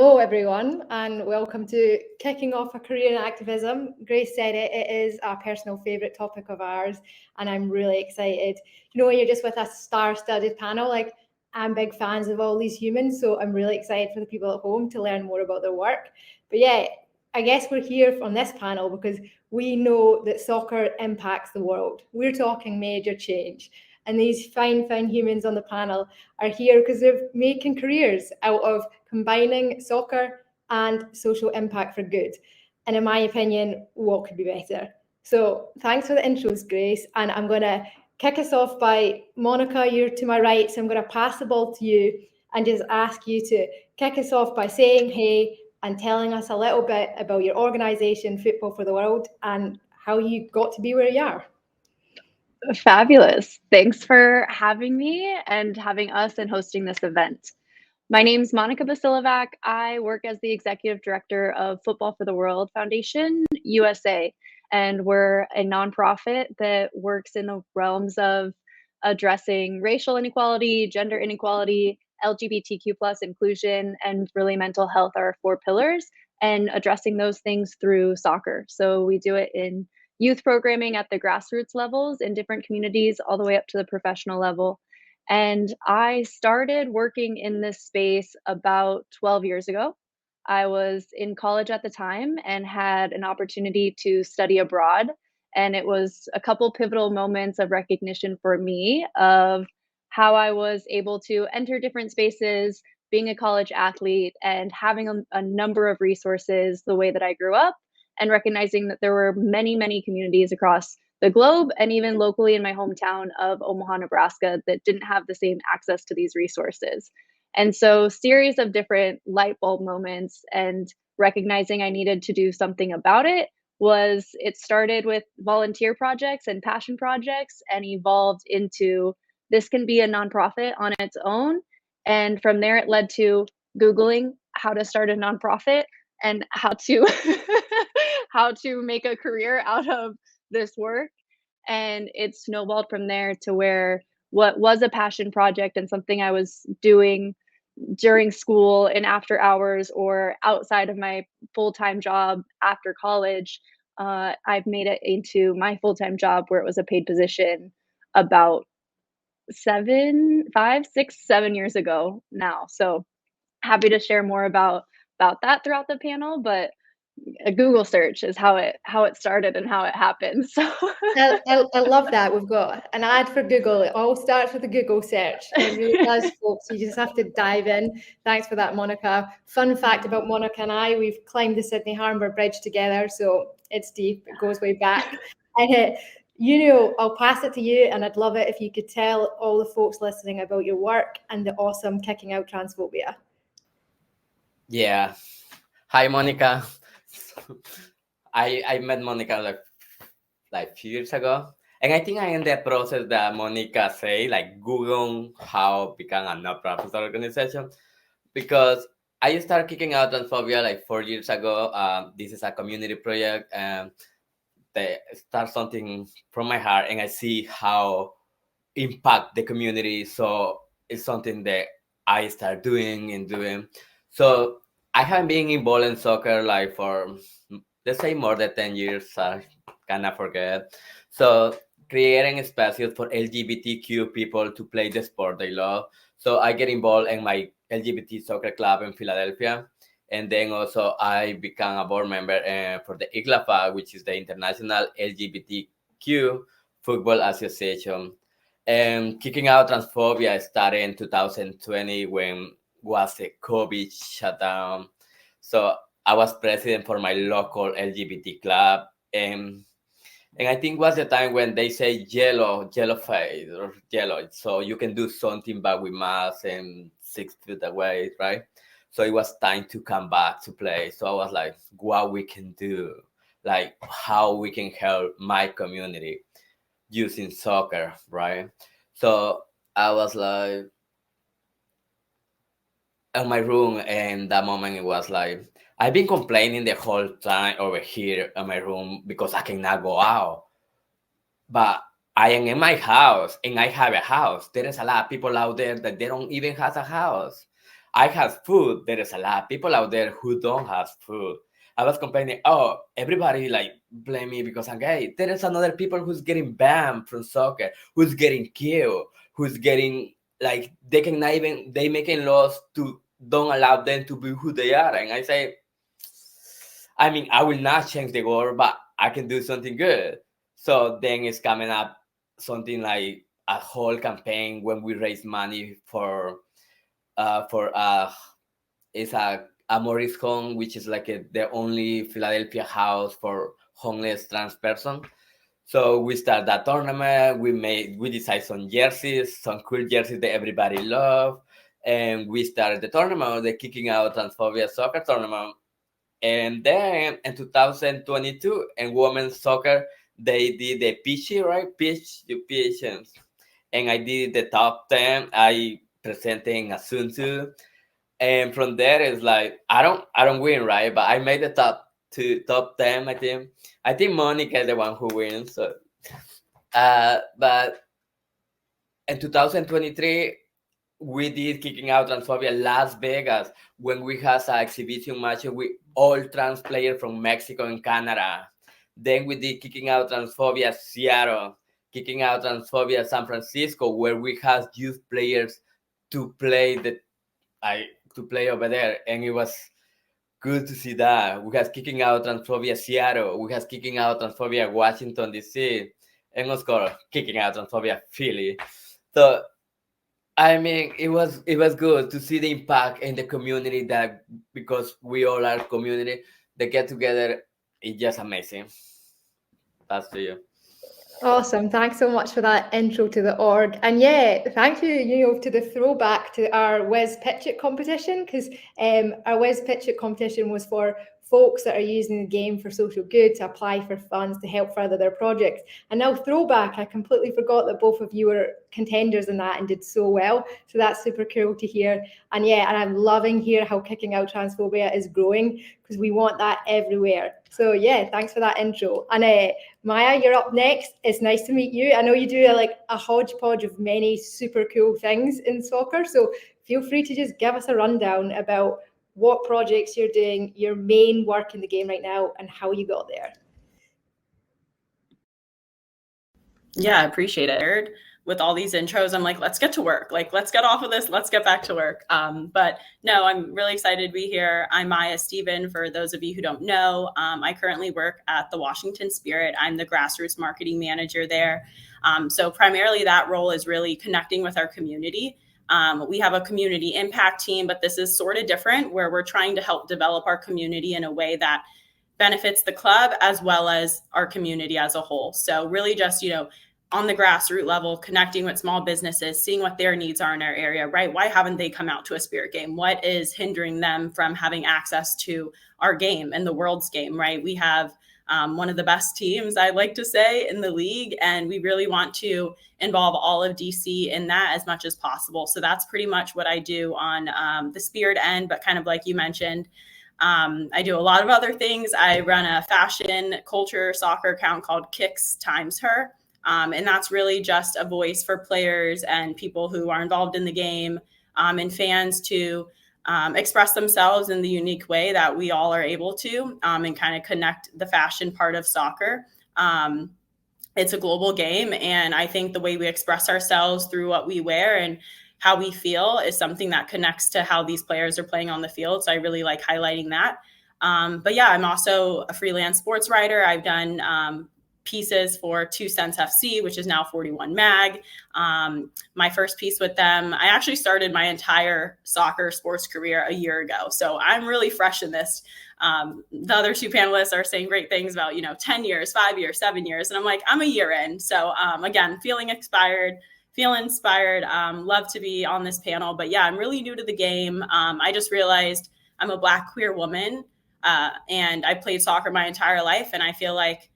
Hello, everyone, and welcome to Kicking Off a Career in Activism. Grace said it is a personal favourite topic of ours, and I'm really excited. You know, when you're just with a star-studded panel, like I'm big fans of all these humans, so I'm really excited for the people at home to learn more about their work. But yeah, I guess we're here on this panel because we know that soccer impacts the world. We're talking major change. And these fine humans on the panel are here because they're making careers out of combining soccer and social impact for good. And in my opinion, what could be better? So thanks for the intros, Grace. And I'm going to kick us off by Monica, you're to my right. So I'm going to pass the ball to you and just ask you to kick us off by saying hey and telling us a little bit about your organisation, Football for the World, and how you got to be where you are. Fabulous. Thanks for having me and having us and hosting this event. My name's Monica Basilovac. I work as the Executive Director of Football for the World Foundation, USA, and we're a nonprofit that works in the realms of addressing racial inequality, gender inequality, LGBTQ plus inclusion, and really mental health are our 4 pillars, and addressing those things through soccer. So we do it in youth programming at the grassroots levels in different communities, all the way up to the professional level. And I started working in this space about 12 years ago. I was in college at the time and had an opportunity to study abroad. And it was a couple pivotal moments of recognition for me of how I was able to enter different spaces, being a college athlete, and having a number of resources the way that I grew up, and recognizing that there were many communities across the globe and even locally in my hometown of Omaha, Nebraska, that didn't have the same access to these resources. And so, series of different light bulb moments and recognizing I needed to do something about it started with volunteer projects and passion projects and evolved into this can be a nonprofit on its own. And from there, it led to Googling how to start a nonprofit and how to how to make a career out of this work. And it snowballed from there to where what was a passion project and something I was doing during school and after hours or outside of my full-time job after college, I've made it into my full-time job where it was a paid position about 7 years ago now. So happy to share more about that throughout the panel, but a Google search is how it started and how it happened. So I love that. We've got an ad for Google. It all starts with a Google search. It really does, folks. You just have to dive in. Thanks for that, Monica. Fun fact about Monica and I, we've climbed the Sydney Harbour Bridge together, so it's deep. It goes way back. I'll pass it to you, and I'd love it if you could tell all the folks listening about your work and the awesome Kicking Out Transphobia. Yeah. Hi, Monica. I met Monica like few years ago, and I think I in the process that Monica say, like Google how become a non-profit organization, because I started Kicking Out Transphobia like 4 years ago. This is a community project, and they start something from my heart, and I see how impact the community. So it's something that I start doing. So I have been involved in soccer like for, let's say, more than 10 years. I cannot forget. So creating spaces for LGBTQ people to play the sport they love. So I get involved in my LGBT soccer club in Philadelphia. And then also I become a board member for the IGLAFA, which is the International LGBTQ Football Association. And Kicking Out Transphobia started in 2020 when was the COVID shutdown. So I was president for my local LGBT club, and I think was the time when they say yellow face or yellow, so you can do something back with mask and 6 feet away, right? So it was time to come back to play. So I was like, what we can do, like how we can help my community using soccer, right? So I was like in my room, and that moment it was like I've been complaining the whole time over here in my room because I cannot go out. But I am in my house and I have a house. There is a lot of people out there that they don't even have a house. I have food. There is a lot of people out there who don't have food. I was complaining, oh, everybody like blame me because I'm gay. There is another people who's getting banned from soccer, who's getting killed, who's getting like they making laws to don't allow them to be who they are. And I say, I mean, I will not change the world, but I can do something good. So then it's coming up something like a whole campaign when we raise money for it's a Morris home, which is like the only Philadelphia house for homeless trans person. So we start that tournament. We decide some jerseys, some cool jerseys that everybody love, and we started the tournament, the Kicking Out Transphobia Soccer Tournament. And then in 2022, in women's soccer, they did the pitchy, right? Pitch, you pitch, and I did the top 10. I presented in Asunto. And from there it's like I don't win, right? But I made the top 10, I think Monica is the one who wins. So but in 2023 we did Kicking Out Transphobia Las Vegas when we had an exhibition match with all trans players from Mexico and Canada. Then we did Kicking Out Transphobia Seattle, Kicking Out Transphobia San Francisco, where we had youth players to play over there, and it was good to see that. We had Kicking Out Transphobia Seattle, we had Kicking Out Transphobia Washington DC, and of course Kicking Out Transphobia Philly. So I mean, it was good to see the impact in the community, that because we all are community, they get together. It's just amazing. That's to you. Awesome. Thanks so much for that intro to the org. And yeah, thank you, to the throwback to our Whiz Pitch It competition, because our Whiz Pitch It competition was for folks that are using the game for social good to apply for funds to help further their projects. And now throwback, I completely forgot that both of you were contenders in that and did so well. So that's super cool to hear. And yeah, and I'm loving here how Kicking Out Transphobia is growing, because we want that everywhere. So yeah, thanks for that intro. And Maya, you're up next. It's nice to meet you. I know you do a hodgepodge of many super cool things in soccer. So feel free to just give us a rundown about what projects you're doing, your main work in the game right now, and how you got there. Yeah, I appreciate it. With all these intros, I'm like, let's get to work. Like, let's get off of this. Let's get back to work. But no, I'm really excited to be here. I'm Maya Stephen. For those of you who don't know, I currently work at the Washington Spirit. I'm the grassroots marketing manager there. So primarily that role is really connecting with our community. We have a community impact team, but this is sort of different, where we're trying to help develop our community in a way that benefits the club as well as our community as a whole. So really just, on the grassroots level, connecting with small businesses, seeing what their needs are in our area, right? Why haven't they come out to a Spirit game? What is hindering them from having access to our game and the world's game, right? We have one of the best teams, I like to say, in the league, and we really want to involve all of DC in that as much as possible. So that's pretty much what I do on the Spirit end, but kind of like you mentioned, I do a lot of other things. I run a fashion culture soccer account called Kicks Times Her. And that's really just a voice for players and people who are involved in the game and fans to express themselves in the unique way that we all are able to and kind of connect the fashion part of soccer. It's a global game. And I think the way we express ourselves through what we wear and how we feel is something that connects to how these players are playing on the field. So I really like highlighting that. But yeah, I'm also a freelance sports writer. I've done pieces for 2 Cents FC, which is now 41 Mag. My first piece with them, I actually started my entire soccer sports career a year ago. So I'm really fresh in this. The other 2 panelists are saying great things about, 10 years, 5 years, 7 years. And I'm like, I'm a year in. So again, feeling inspired. Love to be on this panel. But yeah, I'm really new to the game. I just realized I'm a Black queer woman and I played soccer my entire life. And I feel like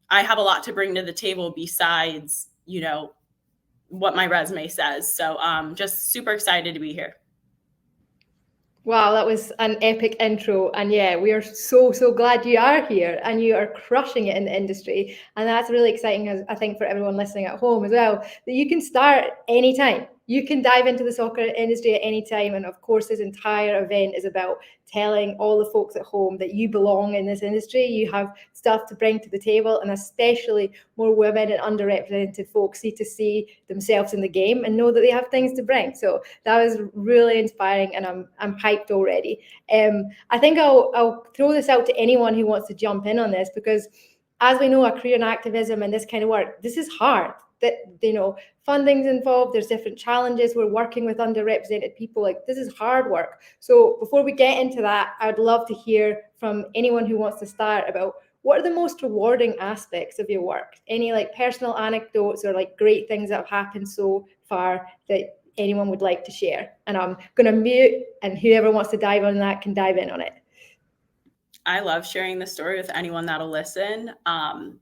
I have a lot to bring to the table besides, what my resume says. So just super excited to be here. Wow, that was an epic intro. And yeah, we are so glad you are here and you are crushing it in the industry. And that's really exciting, I think, for everyone listening at home as well, that you can start anytime. you can dive into the soccer industry at any time. And of course, this entire event is about telling all the folks at home that you belong in this industry. You have stuff to bring to the table, and especially more women and underrepresented folks need to see themselves in the game and know that they have things to bring. So that was really inspiring, and I'm hyped already. I think I'll throw this out to anyone who wants to jump in on this, because as we know, a career in activism and this kind of work, this is hard. That, you know, funding's involved, there's different challenges, we're working with underrepresented people, like this is hard work. So before we get into that, I'd love to hear from anyone who wants to start about what are the most rewarding aspects of your work? Any like personal anecdotes or like great things that have happened so far that anyone would like to share? And I'm going to mute, and whoever wants to dive on that can dive in on it. I love sharing the story with anyone that'll listen.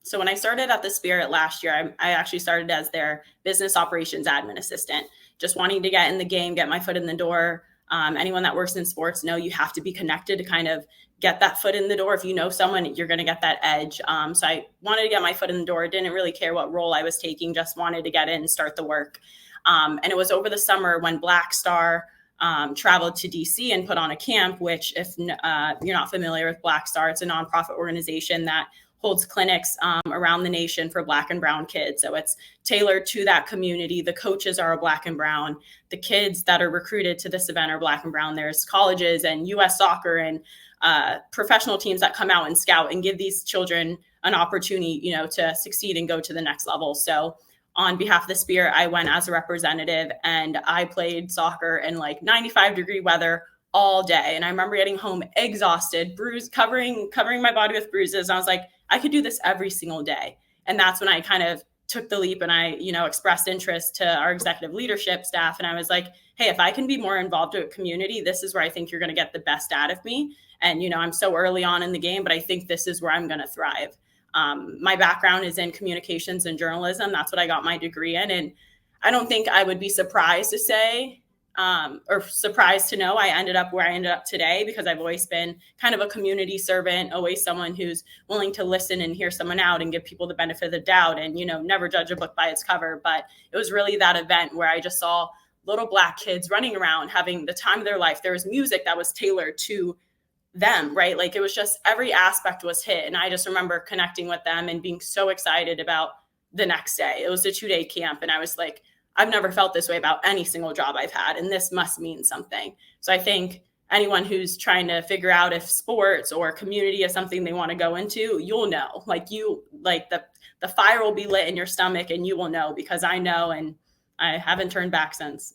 So when I started at the Spirit last year, I actually started as their business operations admin assistant, just wanting to get in the game, get my foot in the door. Anyone that works in sports know you have to be connected to kind of get that foot in the door. If you know someone, you're going to get that edge. So I wanted to get my foot in the door. Didn't really care what role I was taking, just wanted to get in and start the work. And it was over the summer when Black Star traveled to DC and put on a camp, which if you're not familiar with Black Star, it's a nonprofit organization that holds clinics around the nation for Black and brown kids. So it's tailored to that community. The coaches are Black and brown. The kids that are recruited to this event are Black and brown. There's colleges and US soccer and professional teams that come out and scout and give these children an opportunity, you know, to succeed and go to the next level. So on behalf of the Spirit, I went as a representative, and I played soccer in like 95-degree weather all day. And I remember getting home exhausted, bruised, covering my body with bruises. And I was like, I could do this every single day. And that's when I kind of took the leap, and I, you know, expressed interest to our executive leadership staff. And I was like, hey, if I can be more involved with community, this is where I think you're going to get the best out of me. And, you know, I'm so early on in the game, but I think this is where I'm going to thrive. My background is in communications and journalism. That's what I got my degree in. And I don't think I would be surprised to say, or surprised to know I ended up where I ended up today, because I've always been kind of a community servant, always someone who's willing to listen and hear someone out and give people the benefit of the doubt, and, you know, never judge a book by its cover. But it was really that event where I just saw little Black kids running around having the time of their life. There was music that was tailored to them, right? Like, it was just every aspect was hit. And I just remember connecting with them and being so excited about the next day. It was a 2-day camp. And I was like, I've never felt this way about any single job I've had. And this must mean something. So I think anyone who's trying to figure out if sports or community is something they want to go into, you'll know, like the fire will be lit in your stomach, and you will know, because I know, and I haven't turned back since.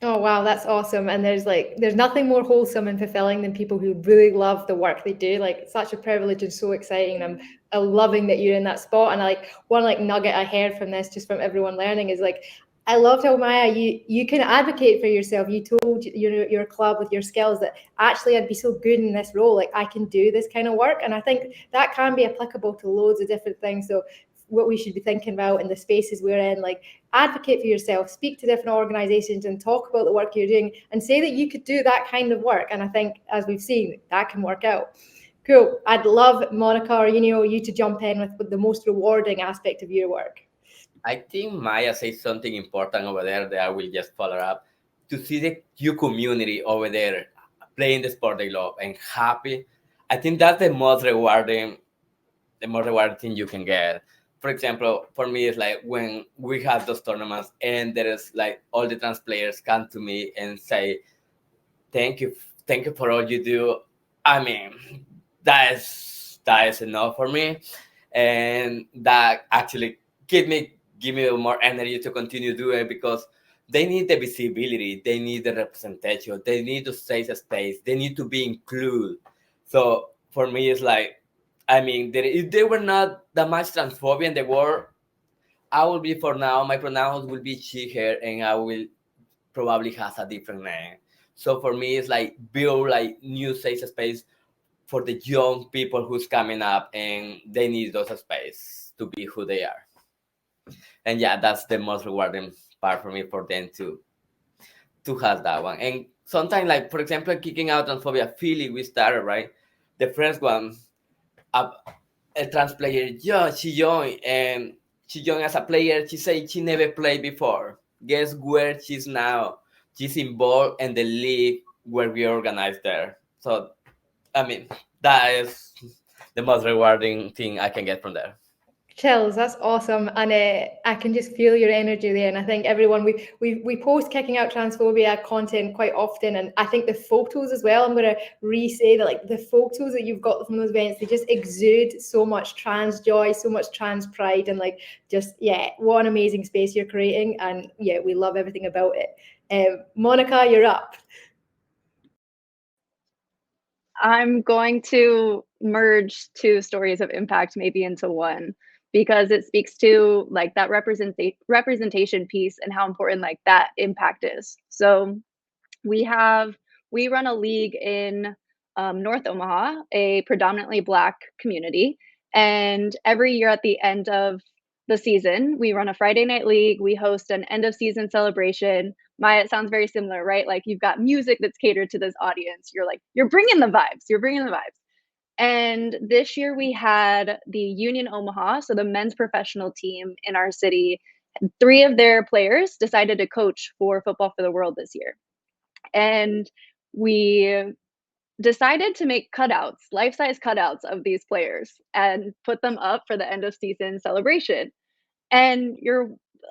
Oh, wow, that's awesome. And there's nothing more wholesome and fulfilling than people who really love the work they do. Like, it's such a privilege and so exciting. And I'm loving that you're in that spot. And one nugget I heard from this, just from everyone learning, is like, I loved how, Maya, you can advocate for yourself. You told your club with your skills that actually I'd be so good in this role. Like, I can do this kind of work. And I think that can be applicable to loads of different things. So what we should be thinking about in the spaces we're in, like, advocate for yourself, speak to different organizations and talk about the work you're doing and say that you could do that kind of work. And I think, as we've seen, that can work out. Cool. I'd love Monica or you to jump in with the most rewarding aspect of your work. I think Maya said something important over there that I will just follow up. To see your community over there playing the sport they love and happy, I think that's the most rewarding thing you can get. For example, for me, it's like when we have those tournaments and there is like all the trans players come to me and say, thank you for all you do. I mean, that is enough for me. And that actually give me more energy to continue doing it, because they need the visibility, they need the representation, they need to stay a space, they need to be included. So for me, it's like, I mean, if there were not that much transphobia in the world, I will be, for now, my pronouns will be she, her, and I will probably have a different name. So for me, it's like build like new safe space for the young people who's coming up, and they need those space to be who they are. And yeah, that's the most rewarding part for me, for them to have that one. And sometimes, like, for example, kicking out transphobia, Philly, we started, right? The first one, a trans player, she joined as a player. She said she never played before. guess where she's now? She's involved in the league where we organize there. So, I mean, that is the most rewarding thing I can get from there. Chills, that's awesome, and I can just feel your energy there. And I think everyone we post Kicking Out Transphobia content quite often, and I think the photos as well. I'm going to re-say that, like, the photos that you've got from those events, they just exude so much trans joy, so much trans pride, and like just what an amazing space you're creating, and we love everything about it. Monica, you're up. I'm going to merge two stories of impact maybe into one, because it speaks to like that representation piece and how important like that impact is. So we run a league in North Omaha, a predominantly Black community. And every year at the end of the season, we run a Friday night league. We host an end of season celebration. Maya, it sounds very similar, right? Like you've got music that's catered to this audience. You're bringing the vibes. And this year we had the Union Omaha, so the men's professional team in our city. 3 of their players decided to coach for Football for the World this year. And we decided to make cutouts, life-size cutouts of these players and put them up for the end of season celebration. And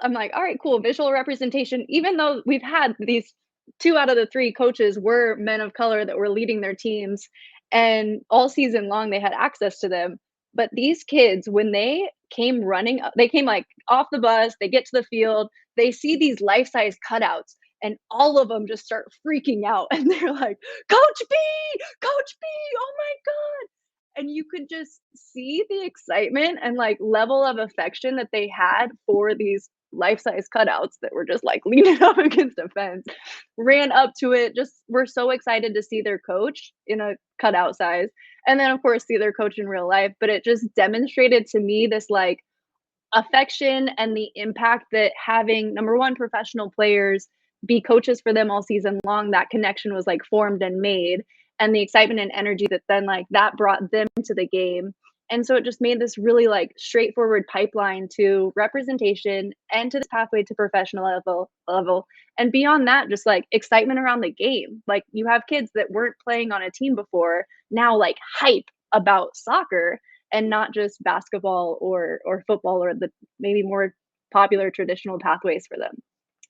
I'm like, all right, cool, visual representation, even though we've had these 2 out of the 3 coaches were men of color that were leading their teams, and all season long they had access to them. But these kids, when they came running up, they came like off the bus, they get to the field, they see these life-size cutouts, and all of them just start freaking out. And they're like, Coach B, oh my God. And you could just see the excitement and like level of affection that they had for these life-size cutouts that were just like leaning up against a fence, ran up to it, just were so excited to see their coach in a cutout size. And then of course see their coach in real life. But it just demonstrated to me this like affection and the impact that having, number one, professional players be coaches for them all season long, that connection was like formed and made, and the excitement and energy that then like that brought them to the game. And so it just made this really like straightforward pipeline to representation and to this pathway to professional level. And beyond that, just like excitement around the game. Like you have kids that weren't playing on a team before, now like hype about soccer, and not just basketball or football or the maybe more popular traditional pathways for them.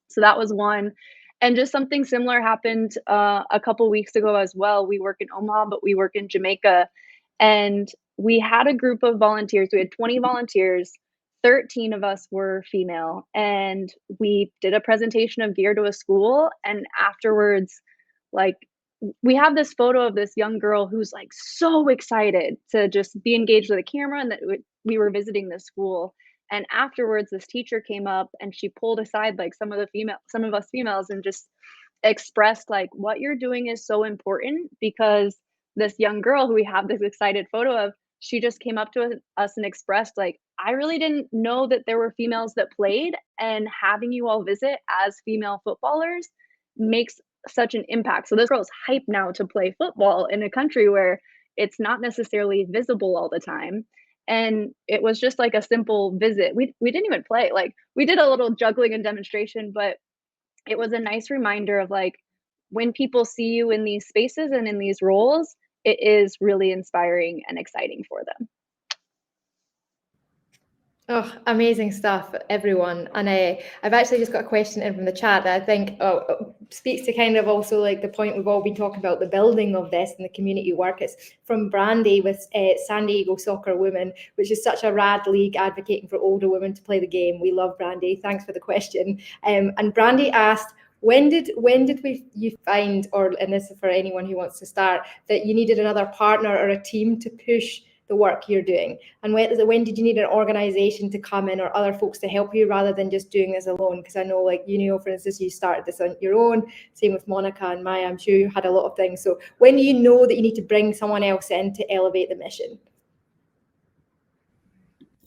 So that was one. And just something similar happened a couple weeks ago as well. We work in Omaha, but we work in Jamaica. And we had a group of volunteers. We had 20 volunteers. 13 of us were female. And we did a presentation of gear to a school. And afterwards, like, we have this photo of this young girl who's like so excited to just be engaged with a camera, and that we were visiting this school. And afterwards, this teacher came up and she pulled aside like some of us females and just expressed like, what you're doing is so important, because this young girl who we have this excited photo of, she just came up to us and expressed like, I really didn't know that there were females that played, and having you all visit as female footballers makes such an impact. So this girl's hyped now to play football in a country where it's not necessarily visible all the time. And it was just like a simple visit. We didn't even play. Like we did a little juggling and demonstration, but it was a nice reminder of like, when people see you in these spaces and in these roles, it is really inspiring and exciting for them. Oh, amazing stuff, everyone. And I've actually just got a question in from the chat that I think speaks to kind of also like the point we've all been talking about, the building of this and the community work. It's from Brandy with San Diego Soccer Women, which is such a rad league advocating for older women to play the game. We love Brandy. Thanks for the question. And Brandy asked, when did you find, and this is for anyone who wants to start, that you needed another partner or a team to push the work you're doing? And when did you need an organization to come in or other folks to help you rather than just doing this alone? Because I know, like, for instance, you started this on your own. Same with Monica and Maya. I'm sure you had a lot of things. So when do you know that you need to bring someone else in to elevate the mission?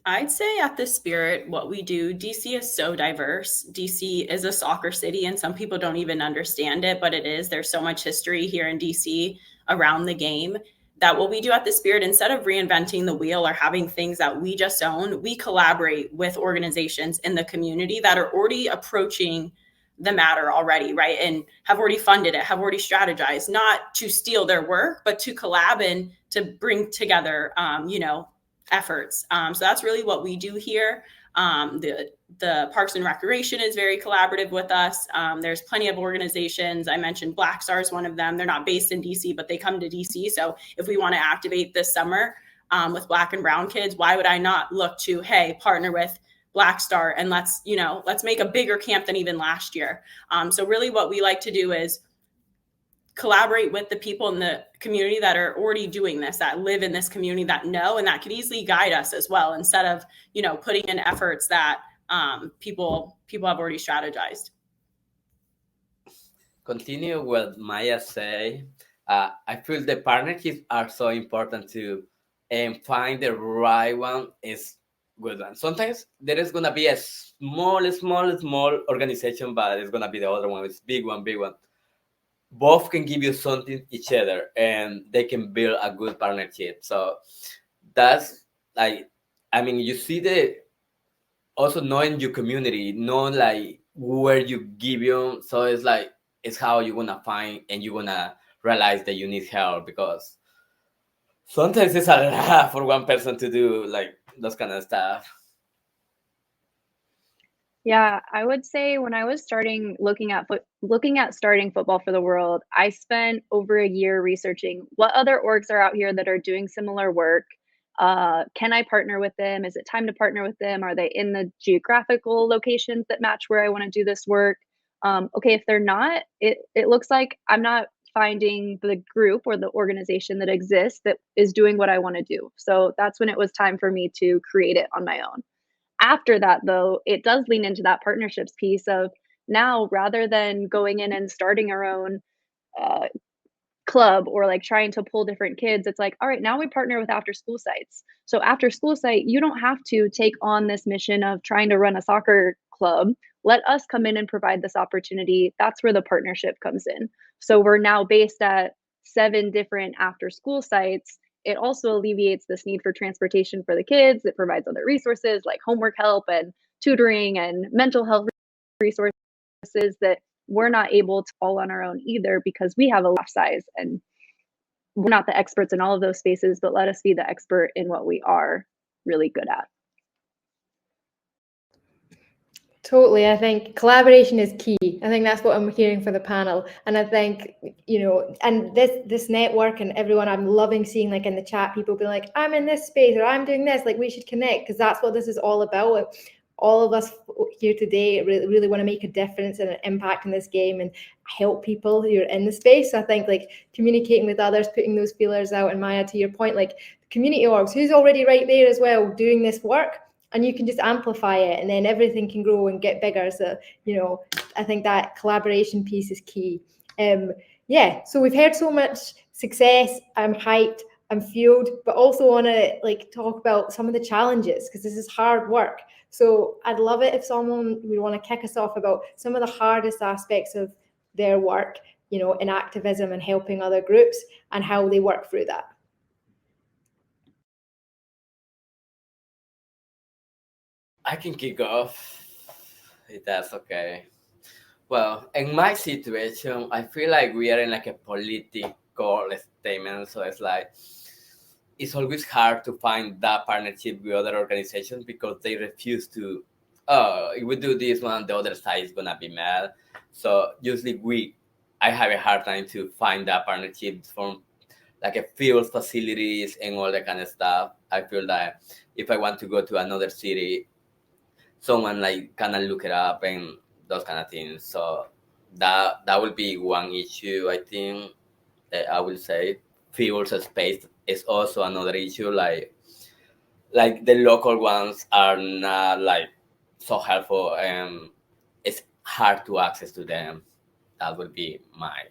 I'd say at the Spirit, what we do, DC is so diverse. DC is a soccer city, and some people don't even understand it, but it is. There's so much history here in DC around the game, that what we do at the Spirit, instead of reinventing the wheel or having things that we just own, we collaborate with organizations in the community that are already approaching the matter already, right? And have already funded it, have already strategized, not to steal their work, but to collab and to bring together, efforts. So that's really what we do here. The Parks and Recreation is very collaborative with us. There's plenty of organizations. I mentioned Black Star is one of them. They're not based in DC, but they come to DC. So if we want to activate this summer with Black and Brown kids, why would I not look to, hey, partner with Black Star and let's make a bigger camp than even last year. So really what we like to do is collaborate with the people in the community that are already doing this, that live in this community, that know, and that could easily guide us as well, instead of, putting in efforts that people have already strategized. Continue what Maya say. I feel the partnerships are so important too, and find the right one is good one. Sometimes there is gonna be a small organization, but it's gonna be the other one. It's big one. Both can give you something each other, and they can build a good partnership. So that's like, you see the also knowing your community, know like where you give you. So it's like it's how you're gonna find and you're gonna realize that you need help, because sometimes it's a lot for one person to do like those kind of stuff. Yeah, I would say when I was looking at starting Football for the World, I spent over a year researching what other orgs are out here that are doing similar work. Can I partner with them? Is it time to partner with them? Are they in the geographical locations that match where I want to do this work? Okay, if they're not, it looks like I'm not finding the group or the organization that exists that is doing what I want to do. So that's when it was time for me to create it on my own. After that, though, it does lean into that partnerships piece of now, rather than going in and starting our own club or like trying to pull different kids, it's like, all right, now we partner with after school sites. So after school site, you don't have to take on this mission of trying to run a soccer club. Let us come in and provide this opportunity. That's where the partnership comes in. So we're now based at 7 different after school sites. It also alleviates this need for transportation for the kids. It provides other resources like homework help and tutoring and mental health resources that we're not able to all on our own either, because we have a lot size and we're not the experts in all of those spaces, but let us be the expert in what we are really good at. Totally. I think collaboration is key. I think that's what I'm hearing for the panel. And I think, and this network and everyone, I'm loving seeing like in the chat, people being like, I'm in this space or I'm doing this, like we should connect, because that's what this is all about. All of us here today really want to make a difference and an impact in this game and help people who are in the space. So I think like communicating with others, putting those feelers out, and Maya, to your point, like community orgs, who's already right there as well doing this work, and you can just amplify it, and then everything can grow and get bigger. So, I think that collaboration piece is key. So we've heard so much success. I'm hyped, I'm fueled, but also want to like talk about some of the challenges, because this is hard work. So I'd love it if someone would want to kick us off about some of the hardest aspects of their work, in activism and helping other groups, and how they work through that. I can kick off if that's okay. Well, in my situation, I feel like we are in like a political statement. So it's like, it's always hard to find that partnership with other organizations, because they refuse to, if we do this one, the other side is going to be mad. So usually I have a hard time to find that partnership from like a field facilities and all that kind of stuff. I feel that if I want to go to another city, someone like kind of look it up and those kind of things. So that will be one issue, I think. I will say fields and space is also another issue. Like the local ones are not like so helpful, and it's hard to access to them. That would be my.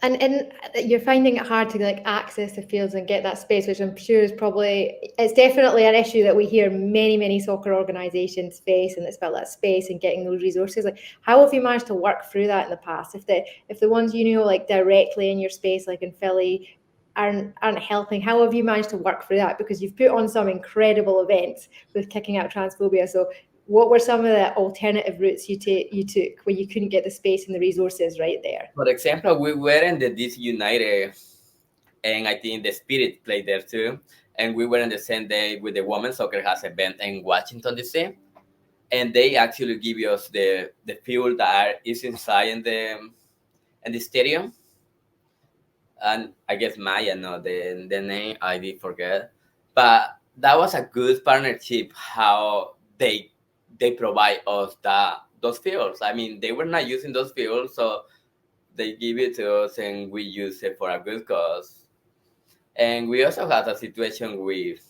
And you're finding it hard to like access the fields and get that space, which I'm sure it's definitely an issue that we hear many soccer organizations face, and it's about that space and getting those resources. Like, how have you managed to work through that in the past? If the ones like directly in your space, like in Philly, aren't helping, how have you managed to work through that? Because you've put on some incredible events with Kicking Out Transphobia. So what were some of the alternative routes you took when you couldn't get the space and the resources right there? For example, we were in the DC United, and I think the Spirit played there too. And we were on the same day with the Women's Soccer House event in Washington, D.C. And they actually give us the field that is inside in the stadium. And I guess Maya know the name, I did forget. But that was a good partnership, how they provide us those fields. I mean, they were not using those fields, so they give it to us and we use it for a good cause. And we also had a situation with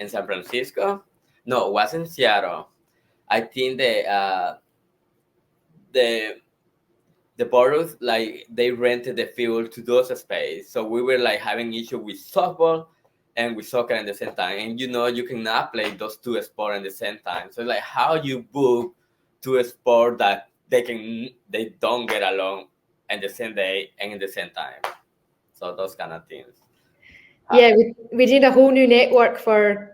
in San Francisco. No, it was in Seattle. I think the boroughs, like, they rented the field to those space. So we were like having issue with softball and with soccer at the same time. And you cannot play those two sports at the same time. So like how you book two sports that they don't get along in the same day and in the same time. So those kind of things. Yeah, we did a whole new network for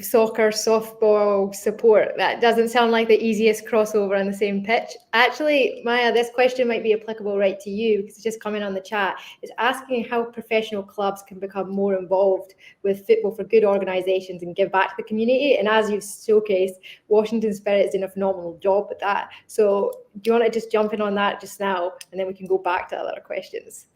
soccer, softball support. That doesn't sound like the easiest crossover on the same pitch. Actually, Maya, this question might be applicable right to you because it's just coming on the chat. It's asking how professional clubs can become more involved with football for good organisations and give back to the community. And as you've showcased, Washington Spirit is doing a phenomenal job with that. So do you want to just jump in on that just now, and then we can go back to other questions?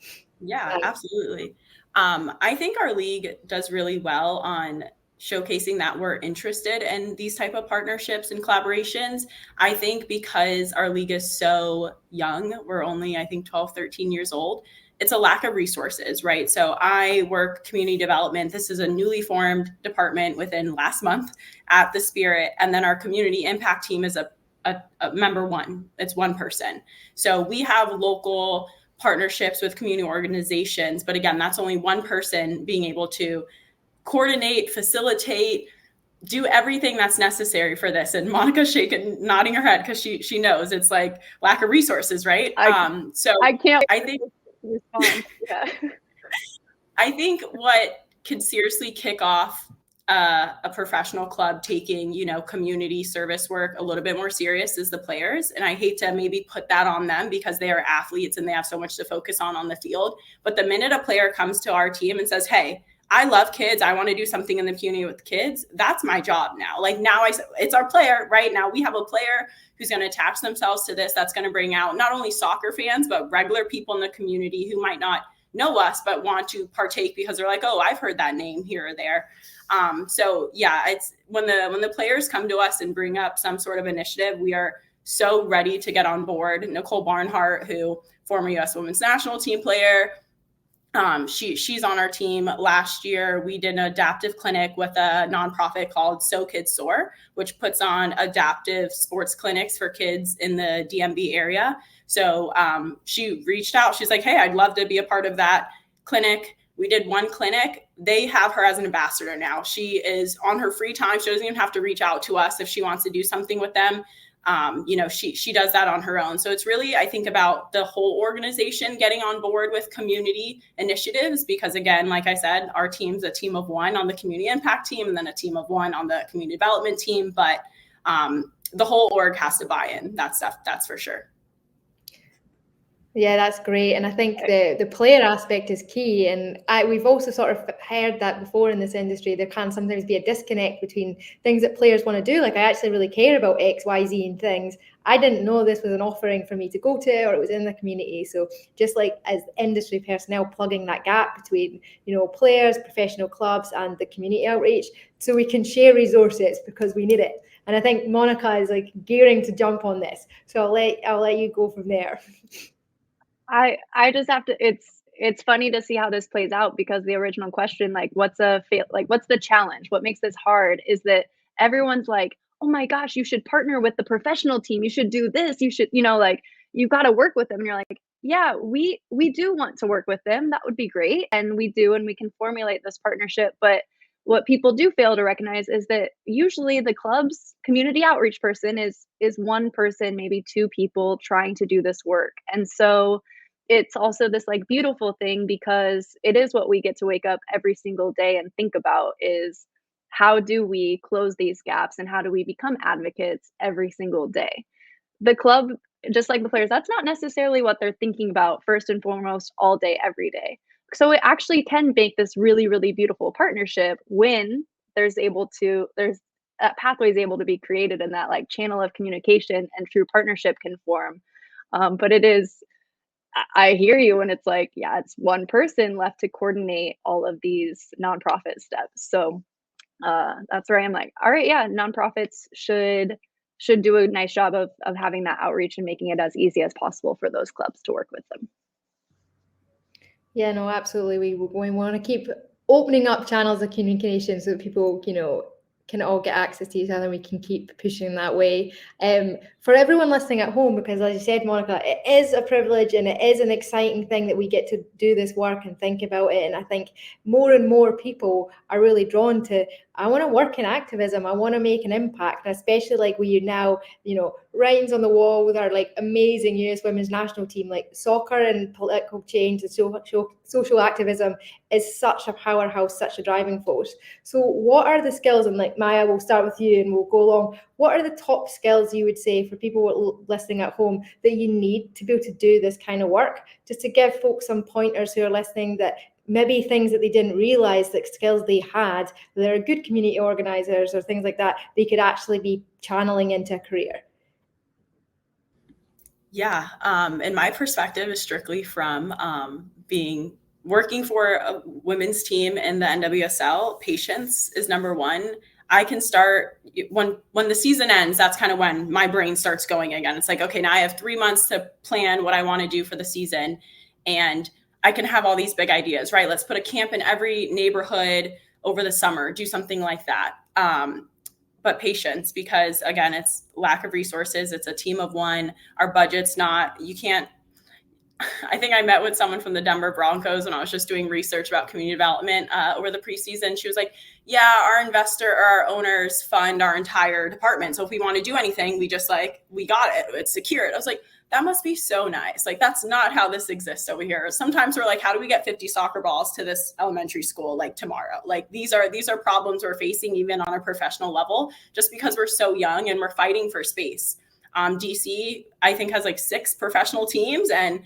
Yeah, absolutely. I think our league does really well on showcasing that we're interested in these type of partnerships and collaborations. I think because our league is so young, we're only, I think, 12, 13 years old. It's a lack of resources, right? So I work community development. This is a newly formed department within last month at the Spirit. And then our community impact team is a member one. It's one person. So we have local partnerships with community organizations. But again, that's only one person being able to coordinate, facilitate, do everything that's necessary for this. And Monica's nodding her head because she knows it's like lack of resources, right? So I think respond. Yeah. I think what could seriously kick off a professional club taking, community service work a little bit more serious is the players. And I hate to maybe put that on them because they are athletes and they have so much to focus on the field. But the minute a player comes to our team and says, hey, I love kids, I want to do something in the community with kids, that's my job now. Like now it's our player, right? Now we have a player who's going to attach themselves to this. That's going to bring out not only soccer fans, but regular people in the community who might not know us, but want to partake because they're like, oh, I've heard that name here or there. So yeah, it's when the players come to us and bring up some sort of initiative, we are so ready to get on board. Nicole Barnhart, who former U.S. Women's National Team player, she's on our team. Last year, we did an adaptive clinic with a nonprofit called So Kids Soar, which puts on adaptive sports clinics for kids in the DMV area. So she reached out. She's like, hey, I'd love to be a part of that clinic. We did one clinic. They have her as an ambassador now. She is on her free time. She doesn't even have to reach out to us if she wants to do something with them. She does that on her own. So it's really, I think, about the whole organization getting on board with community initiatives, because again, like I said, our team's a team of one on the community impact team and then a team of one on the community development team. But the whole org has to buy in. That's for sure. Yeah, that's great. And I think the player aspect is key. And we've also sort of heard that before in this industry, there can sometimes be a disconnect between things that players want to do. Like, I actually really care about X, Y, Z and things. I didn't know this was an offering for me to go to, or it was in the community. So just like as industry personnel, plugging that gap between, players, professional clubs and the community outreach, so we can share resources because we need it. And I think Monica is like gearing to jump on this. So I'll let you go from there. I just have to, it's funny to see how this plays out, because the original question, like, what's the challenge? What makes this hard is that everyone's like, oh my gosh, you should partner with the professional team. You should do this. You should, you've got to work with them. And you're like, yeah, we do want to work with them. That would be great. And we do, and we can formulate this partnership. But what people do fail to recognize is that usually the club's community outreach person is one person, maybe two people trying to do this work. And so it's also this like beautiful thing, because it is what we get to wake up every single day and think about is how do we close these gaps and how do we become advocates every single day? The club, just like the players, that's not necessarily what they're thinking about first and foremost all day, every day. So it actually can make this really, really beautiful partnership when there's that pathway is able to be created and that like channel of communication and true partnership can form. But it is, I hear you when it's like, yeah, it's one person left to coordinate all of these nonprofit steps. So that's where I'm like, all right, yeah, nonprofits should do a nice job of having that outreach and making it as easy as possible for those clubs to work with them. Yeah, no, absolutely. We want to keep opening up channels of communication so that people, can all get access to each other and we can keep pushing that way. For everyone listening at home, because as you said, Monica, it is a privilege and it is an exciting thing that we get to do this work and think about it. And I think more and more people are really drawn to, I want to work in activism. I want to make an impact, and especially like we now, writings on the wall with our like amazing US women's national team, like soccer and political change and social activism is such a powerhouse, such a driving force. So what are the skills, and like Maya, we'll start with you and we'll go along. What are the top skills you would say for people listening at home that you need to be able to do this kind of work? Just to give folks some pointers who are listening, that maybe things that they didn't realize, that skills they had, that are good community organizers or things like that, they could actually be channeling into a career. Yeah, and my perspective is strictly from working for a women's team in the NWSL. Patience is number one. I can start when the season ends. That's kind of when my brain starts going again. It's like, okay, now I have 3 months to plan what I want to do for the season, and I can have all these big ideas, right? Let's put a camp in every neighborhood over the summer, do something like that. But patience, because again, it's lack of resources. It's a team of one. Our budget's not, you can't, I think I met with someone from the Denver Broncos when I was just doing research about community development over the preseason. She was like, yeah, our investor or our owners fund our entire department. So if we want to do anything, we just we got it. It's secured. I was like, that must be so nice. Like, that's not how this exists over here. Sometimes we're like, how do we get 50 soccer balls to this elementary school like tomorrow? Like these are problems we're facing even on a professional level, just because we're so young and we're fighting for space. DC, I think, has like 6 professional teams. And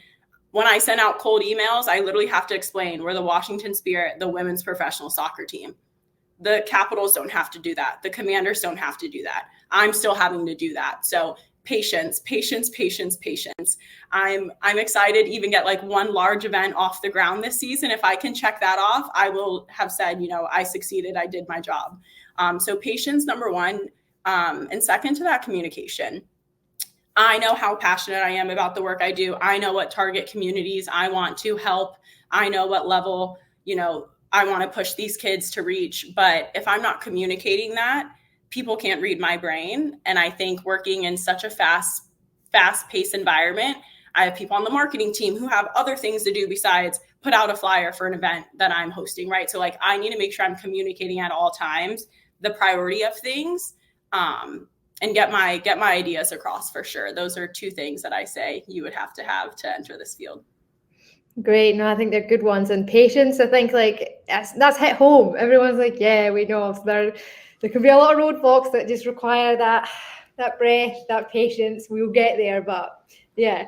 when I send out cold emails, I literally have to explain we're the Washington Spirit, the women's professional soccer team. The Capitals don't have to do that. The Commanders don't have to do that. I'm still having to do that. So patience. I'm excited to even get like one large event off the ground this season. If I can check that off, I will have said, I succeeded. I did my job. So patience, number one. And second to that, communication. I know how passionate I am about the work I do. I know what target communities I want to help. I know what level, I want to push these kids to reach. But if I'm not communicating that, people can't read my brain. And I think working in such a fast-paced environment, I have people on the marketing team who have other things to do besides put out a flyer for an event that I'm hosting, right? So I need to make sure I'm communicating at all times the priority of things, and get my ideas across for sure. Those are 2 things that I say you would have to enter this field. Great. No, I think they're good ones. And patience, I think that's hit home. Everyone's like, yeah, we know. So there can be a lot of roadblocks that just require that breath, that patience. We'll get there. But yeah,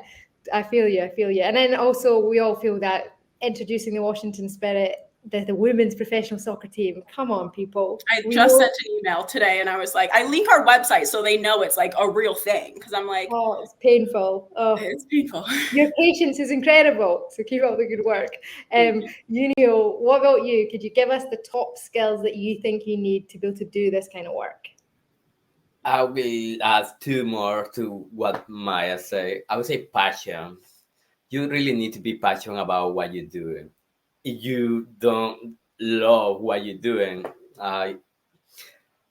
I feel you. And then also we all feel that introducing the Washington Spirit, the women's professional soccer team. Come on, people. I just sent an email today and I was like, I link our website so they know it's like a real thing. Because I'm like, oh, it's painful. Oh, it's painful. Your patience is incredible. So keep up the good work. Junio, what about you? Could you give us the top skills that you think you need to be able to do this kind of work? I will add 2 more to what Maya said. I would say passion. You really need to be passionate about what you're doing. If you don't love what you're doing, I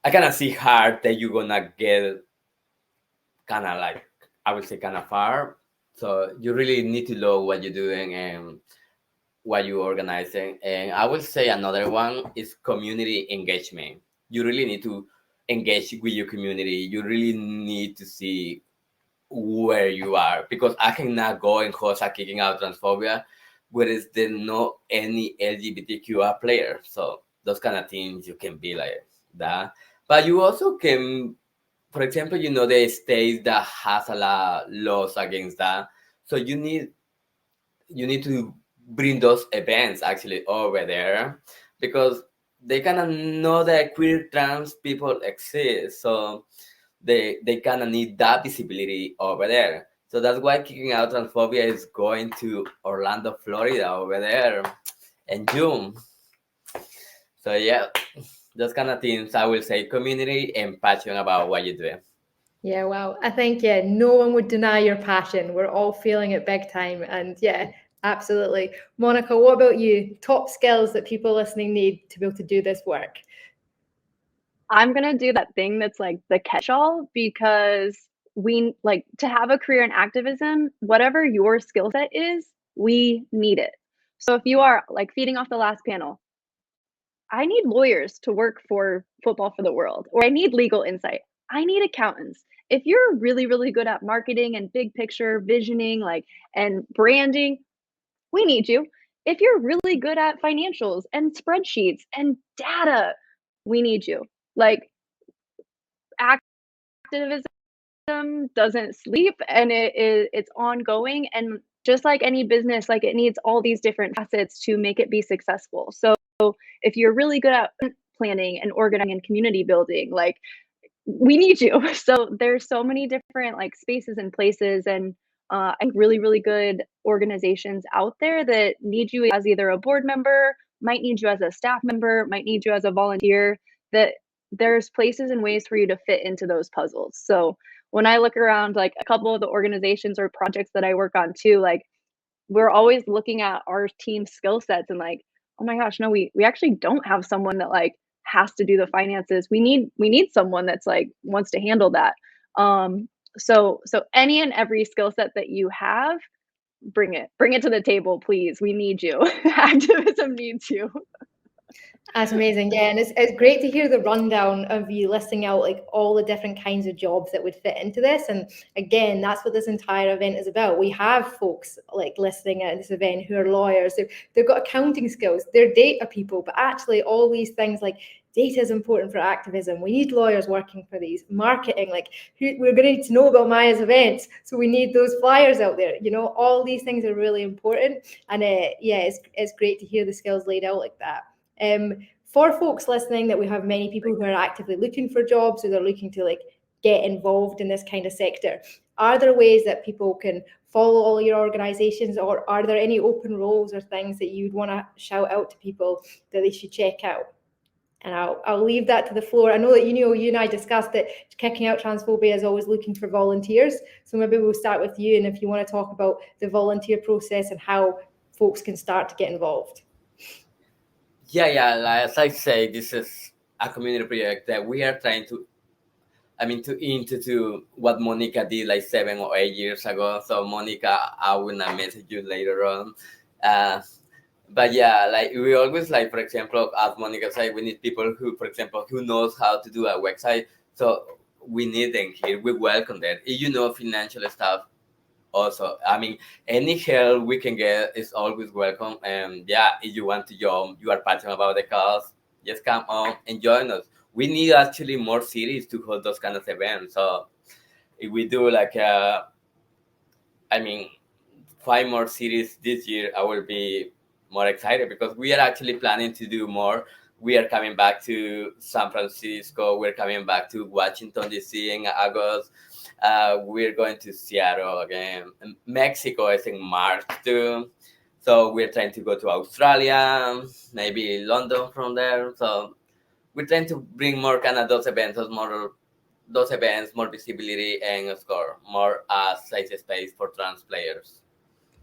kind of see hard that you're gonna get kind of far. So you really need to love what you're doing and what you're organizing. And I will say another one is community engagement. You really need to engage with your community. You really need to see where you are, because I cannot go and host a Kicking Out Transphobia whereas there's not any LGBTQI player. So those kind of things you can be like, that. But you also can, for example, the states that has a lot laws against that. So you need to bring those events actually over there, because they kind of know that queer trans people exist. So they kind of need that visibility over there. So that's why Kicking Out Transphobia is going to Orlando, Florida over there in June. So yeah, those kind of things, I will say, community and passion about what you do. Yeah, wow. I think, yeah, no one would deny your passion. We're all feeling it big time. And yeah, absolutely. Monica, what about you? Top skills that people listening need to be able to do this work? I'm going to do that thing that's like the catch-all, because we like to have a career in activism, whatever your skill set is, we need it. So if you are like feeding off the last panel, I need lawyers to work for Football for the World, or I need legal insight. I need accountants. If you're really, really good at marketing and big picture visioning, like, and branding, we need you. If you're really good at financials and spreadsheets and data, we need you. Like, activism doesn't sleep, and it's ongoing, and just like any business, like, it needs all these different facets to make it be successful. So if you're really good at planning and organizing and community building, like, we need you. So there's so many different like spaces and places, and and really, really good organizations out there that need you as either a board member, might need you as a staff member, might need you as a volunteer. That there's places and ways for you to fit into those puzzles. So when I look around, like, a couple of the organizations or projects that I work on too, like, we're always looking at our team skill sets and like, oh my gosh, no, we actually don't have someone that like has to do the finances. We need someone that's like wants to handle that. So any and every skill set that you have, bring it to the table, please. We need you. Activism needs you. That's amazing. Yeah, and it's great to hear the rundown of you listing out like all the different kinds of jobs that would fit into this. And again, that's what this entire event is about. We have folks like listening at this event who are lawyers. They've got accounting skills. They're data people, but actually all these things like data is important for activism. We need lawyers working for these. Marketing, like we're going to need to know about Maya's events, so we need those flyers out there. All these things are really important. And yeah, it's great to hear the skills laid out like that. For folks listening, that we have many people who are actively looking for jobs, or they're looking to like get involved in this kind of sector. Are there ways that people can follow all your organizations, or are there any open roles or things that you'd want to shout out to people that they should check out? And I'll leave that to the floor. I know that you and I discussed that Kicking Out Transphobia is always looking for volunteers. So maybe we'll start with you, and if you want to talk about the volunteer process and how folks can start to get involved. Yeah. As I say, this is a community project that we are trying to institute what Monica did like 7 or 8 years ago. So Monica, I will not message you later on. But yeah, like we always, like, for example, as Monica said, we need people who, for example, who knows how to do a website. So we need them here. We welcome that. If financial stuff also, any help we can get is always welcome. And yeah, if you want to join, you are passionate about the cause, just come on and join us. We need actually more cities to hold those kind of events. So if we do like 5 more cities this year, I will be more excited, because we are actually planning to do more. We are coming back to San Francisco. We're coming back to Washington, D.C. in August. We're going to Seattle again. Mexico is in March too. So we're trying to go to Australia, maybe London from there. So we're trying to bring more kind of those events, more visibility, and score more safe space for trans players.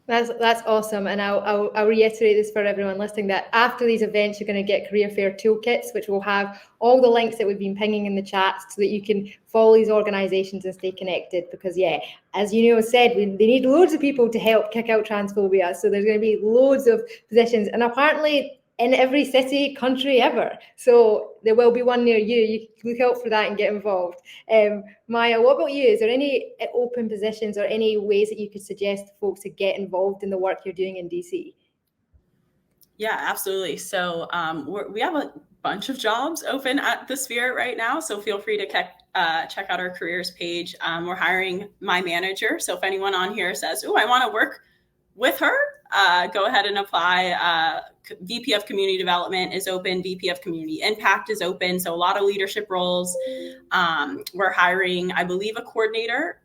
That's awesome, and I'll reiterate this for everyone listening, that after these events you're going to get career fair toolkits, which will have all the links that we've been pinging in the chat, so that you can follow these organizations and stay connected. Because yeah, as said, they need loads of people to help kick out transphobia, so there's going to be loads of positions, and apparently in every city, country ever. So there will be one near you. You can look out for that and get involved. Maya, what about you? Is there any open positions or any ways that you could suggest to folks to get involved in the work you're doing in DC? Yeah, absolutely. So we have a bunch of jobs open at the Spirit right now. So feel free to check out our careers page. We're hiring my manager. So if anyone on here says, "Oh, I want to work with her," go ahead and apply. VP of Community Development is open. VP of Community Impact is open. So a lot of leadership roles. We're hiring, I believe, a coordinator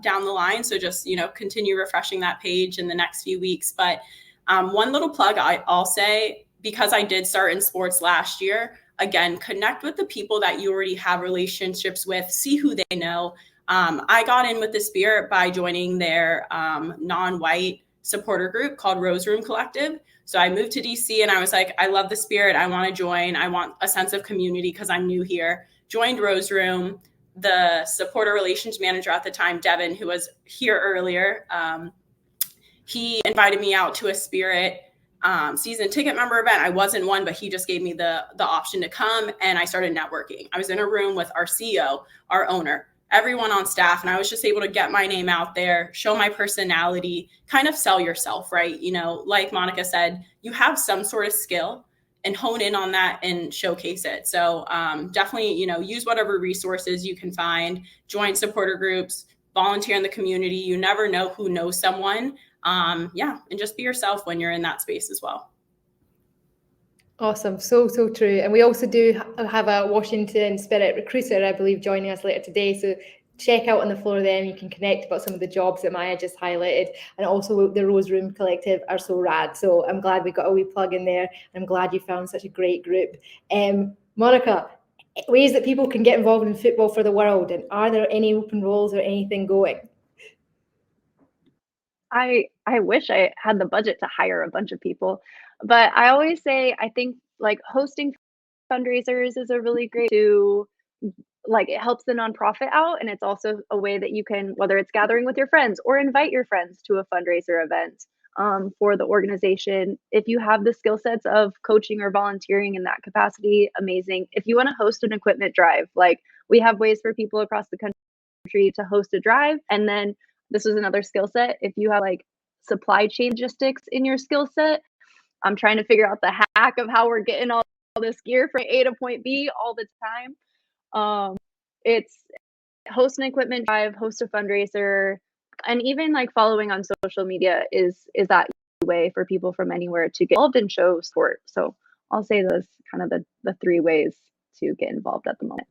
down the line. So just, continue refreshing that page in the next few weeks. But one little plug I'll say, because I did start in sports last year, again, connect with the people that you already have relationships with, see who they know. I got in with the Spirit by joining their non-white supporter group called Rose Room Collective. So I moved to DC and I was like, I love the Spirit. I want to join. I want a sense of community because I'm new here. Joined Rose Room. The supporter relations manager at the time, Devin, who was here earlier, he invited me out to a Spirit season ticket member event. I wasn't one, but he just gave me the option to come, and I started networking. I was in a room with our CEO, our owner, everyone on staff, and I was just able to get my name out there, show my personality, kind of sell yourself, right? Like Monica said, you have some sort of skill, and hone in on that and showcase it. So definitely, use whatever resources you can find, join supporter groups, volunteer in the community. You never know who knows someone. And just be yourself when you're in that space as well. Awesome. So true. And we also do have a Washington Spirit recruiter, I believe, joining us later today. So check out on the floor then. You can connect about some of the jobs that Maya just highlighted. And also the Rose Room Collective are so rad. So I'm glad we got a wee plug in there. I'm glad you found such a great group. Monica, ways that people can get involved in football for the world. And are there any open roles or anything going? I wish I had the budget to hire a bunch of people, but I always say I think like hosting fundraisers is a really great to it helps the nonprofit out, and it's also a way that you can, whether it's gathering with your friends or invite your friends to a fundraiser event for the organization. If you have the skill sets of coaching or volunteering in that capacity, amazing. If you want to host an equipment drive, we have ways for people across the country to host a drive. And then this is another skill set. If you have supply chain logistics in your skill set, I'm trying to figure out the hack of how we're getting all this gear from A to point B all the time. It's host an equipment drive, host a fundraiser, and even following on social media is that way for people from anywhere to get involved and show support. So I'll say those kind of the 3 ways to get involved at the moment.